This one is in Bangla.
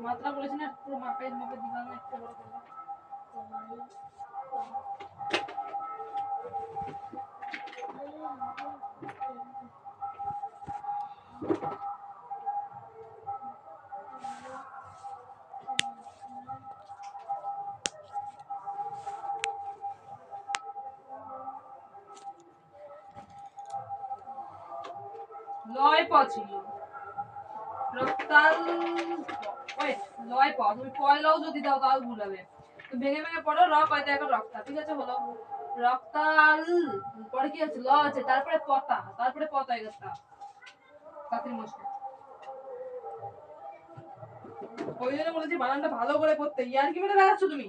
মাত্রা বলেছি না পুরো মাপে দিবা না একটু বড় করবা লয় প ছিল রক্তাল ওয়েট লয় প তুমি পয়লাও যদি দাও তাও ভুল হবে তো ভেঙে ভেঙে পড়ো র কয়টা এখন রক্তা ঠিক আছে হলো রক্তাল পরে কি আছে ল আছে তারপরে পতা তারপরে পতা এগারটা তাড়াতাড়ি মুছবে ওই জন্য বলেছি বানানটা ভালো করে পড়তে ইয়ার কি মেরে বেড়াচ্ছ তুমি